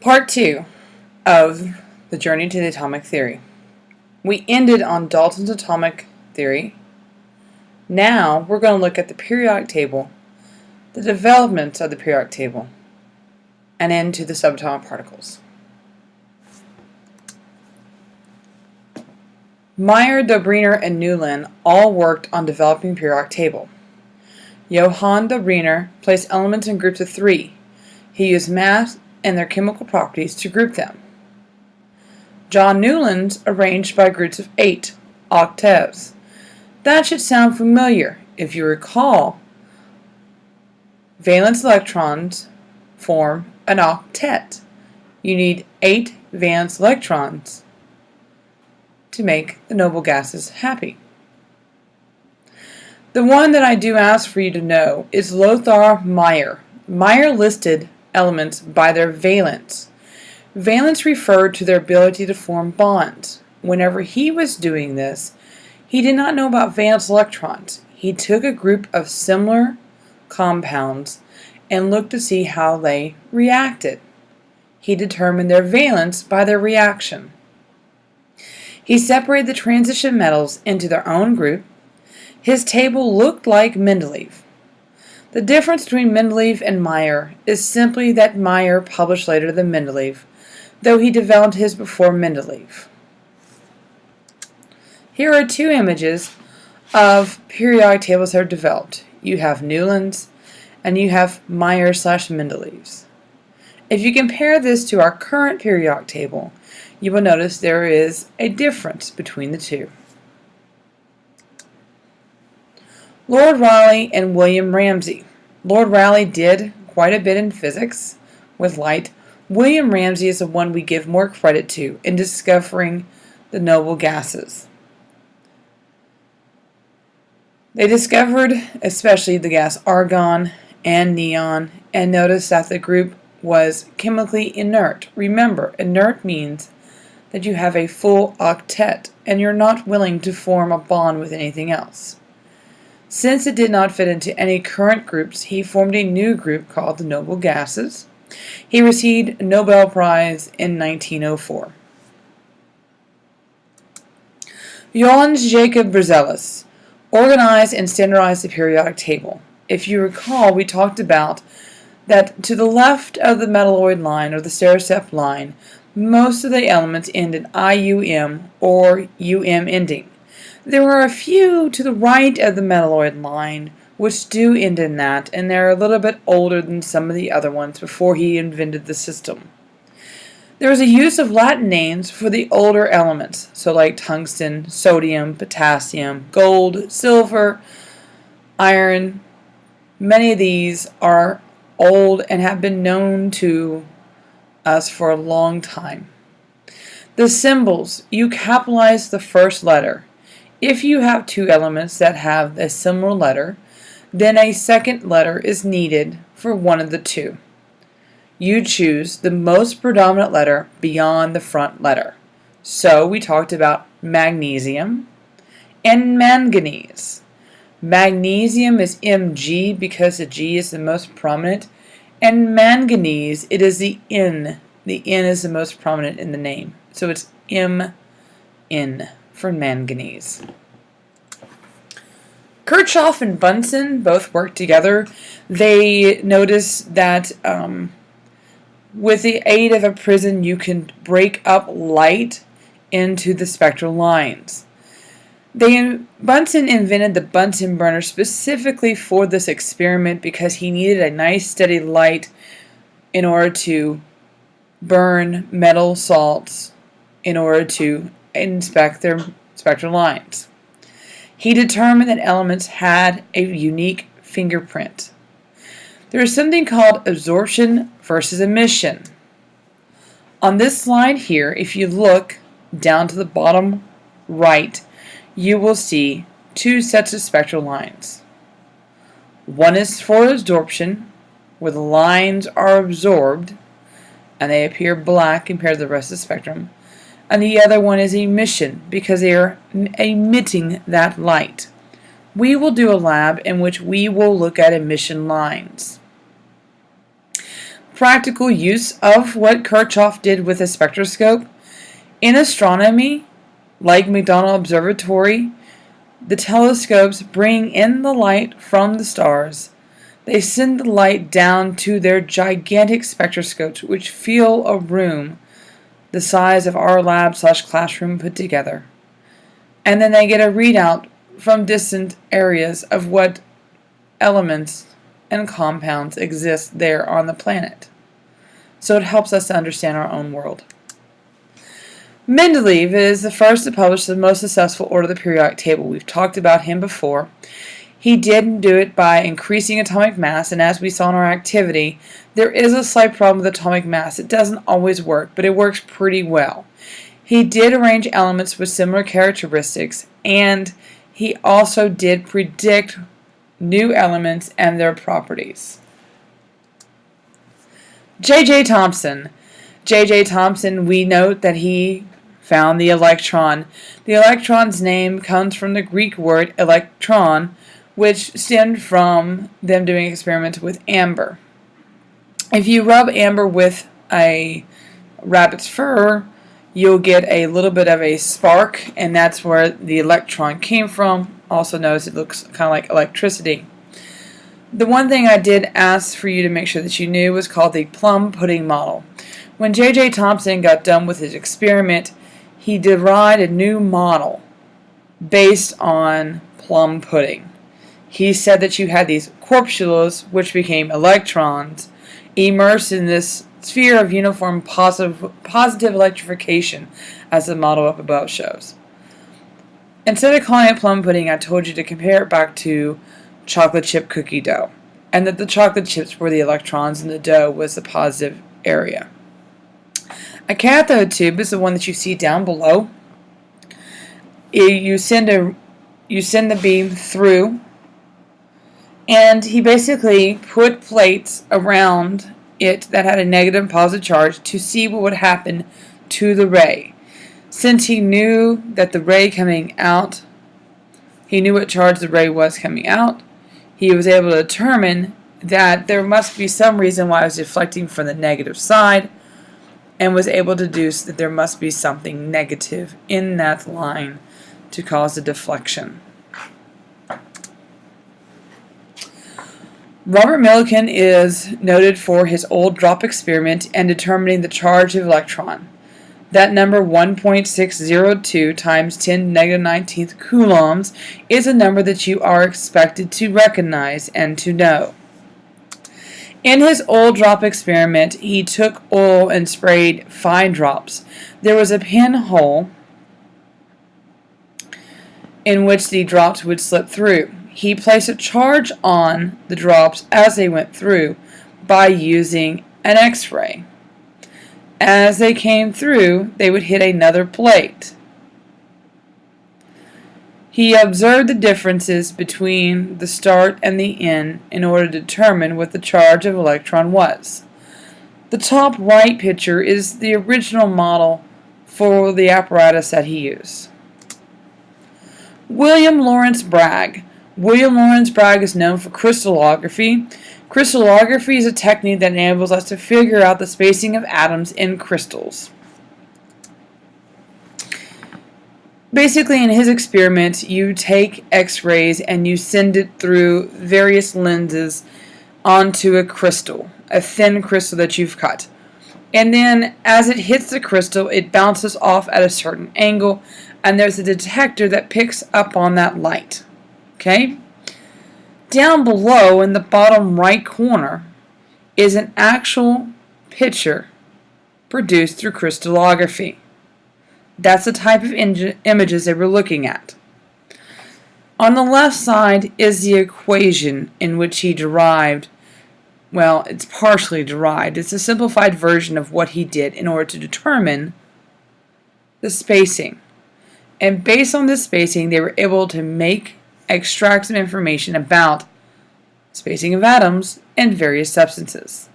Part 2 of the Journey to the Atomic Theory. We ended on Dalton's atomic theory. Now we're going to look at the periodic table, the developments of the periodic table, and into the subatomic particles. Meyer, Dobriner, and Newland all worked on developing the periodic table. Johann Dobriner placed elements in groups of 3. He used mass and their chemical properties to group them. John Newland arranged by groups of 8, octaves. That should sound familiar. If you recall, valence electrons form an octet. You need 8 valence electrons to make the noble gases happy. The one that I do ask for you to know is Lothar Meyer. Meyer listed elements by their valence. Valence referred to their ability to form bonds. Whenever he was doing this, he did not know about valence electrons. He took a group of similar compounds and looked to see how they reacted. He determined their valence by their reaction. He separated the transition metals into their own group. His table looked like Mendeleev. The difference between Mendeleev and Meyer is simply that Meyer published later than Mendeleev, though he developed his before Mendeleev. Here are 2 images of periodic tables that are developed. You have Newland's and you have Meyer/Mendeleev's. If you compare this to our current periodic table, you will notice there is a difference between the 2. Lord Rayleigh and William Ramsay. Lord Rayleigh did quite a bit in physics with light. William Ramsay is the one we give more credit to in discovering the noble gases. They discovered especially the gas argon and neon and noticed that the group was chemically inert. Remember, inert means that you have a full octet and you're not willing to form a bond with anything else. Since it did not fit into any current groups, he formed a new group called the noble gases. He received a Nobel Prize in 1904. Johannes Jacob Berzelius organized and standardized the periodic table. If you recall, we talked about that to the left of the metalloid line or the stereostep line, most of the elements end in IUM or UM ending. There are a few to the right of the metalloid line which do end in that, and they're a little bit older than some of the other ones before he invented the system. There is a use of Latin names for the older elements, so like tungsten, sodium, potassium, gold, silver, iron. Many of these are old and have been known to us for a long time. The symbols, you capitalize the first letter. If you have 2 elements that have a similar letter, then a second letter is needed for one of the 2. You choose the most predominant letter beyond the front letter. So we talked about magnesium and manganese. Magnesium is Mg because the G is the most prominent, and manganese, it is the N. The N is the most prominent in the name. So it's Mn for manganese. Kirchhoff and Bunsen both worked together. They noticed that with the aid of a prism you can break up light into the spectral lines. Bunsen invented the Bunsen burner specifically for this experiment because he needed a nice steady light in order to burn metal salts in order to inspect their spectral lines. He determined that elements had a unique fingerprint. There is something called absorption versus emission. On this slide here, if you look down to the bottom right, you will see 2 sets of spectral lines. One is for absorption, where the lines are absorbed and they appear black compared to the rest of the spectrum. And the other one is emission, because they are emitting that light. We will do a lab in which we will look at emission lines. practical use of what Kirchhoff did with a spectroscope. In astronomy, like McDonald Observatory, the telescopes bring in the light from the stars. They send the light down to their gigantic spectroscopes, which fill a room the size of our lab/classroom put together. And then they get a readout from distant areas of what elements and compounds exist there on the planet. So it helps us to understand our own world. Mendeleev is the first to publish the most successful order of the periodic table. We've talked about him before. He did do it by increasing atomic mass, and as we saw in our activity, there is a slight problem with atomic mass. It doesn't always work, but it works pretty well. He did arrange elements with similar characteristics, and he also did predict new elements and their properties. J.J. Thomson. J.J. Thomson, we note that he found the electron. The electron's name comes from the Greek word electron, which stemmed from them doing experiments with amber. If you rub amber with a rabbit's fur, you'll get a little bit of a spark, and that's where the electron came from. Also notice it looks kind of like electricity. The one thing I did ask for you to make sure that you knew was called the plum pudding model. When J.J. Thomson got done with his experiment, he derived a new model based on plum pudding. He said that you had these corpuscles, which became electrons, immersed in this sphere of uniform positive electrification, as the model up above shows. Instead of calling it plum pudding, I told you to compare it back to chocolate chip cookie dough, and that the chocolate chips were the electrons and the dough was the positive area. A cathode tube is the one that you see down below. You send the beam through, and he basically put plates around it that had a negative and positive charge to see what would happen to the ray. Since he knew that the ray coming out, he knew what charge the ray was coming out, he was able to determine that there must be some reason why it was deflecting from the negative side, and was able to deduce that there must be something negative in that line to cause the deflection. Robert Millikan is noted for his old drop experiment and determining the charge of electron. That number 1.602 times 10 to the negative 19th coulombs is a number that you are expected to recognize and to know. In his oil drop experiment, he took oil and sprayed fine drops. There was a pinhole in which the drops would slip through. He placed a charge on the drops as they went through by using an X-ray. As they came through, they would hit another plate. He observed the differences between the start and the end in order to determine what the charge of electron was. The top right picture is the original model for the apparatus that he used. William Lawrence Bragg. William Lawrence Bragg is known for crystallography. Crystallography is a technique that enables us to figure out the spacing of atoms in crystals. Basically, in his experiment, you take X-rays and you send it through various lenses onto a crystal, a thin crystal that you've cut. And then, as it hits the crystal, it bounces off at a certain angle, and there's a detector that picks up on that light. Okay? Down below, in the bottom right corner, is an actual picture produced through crystallography. That's the type of images that we're looking at. On the left side is the equation in which he derived, well, it's partially derived. It's a simplified version of what he did in order to determine the spacing. And based on this spacing, they were able to extract some information about spacing of atoms and various substances.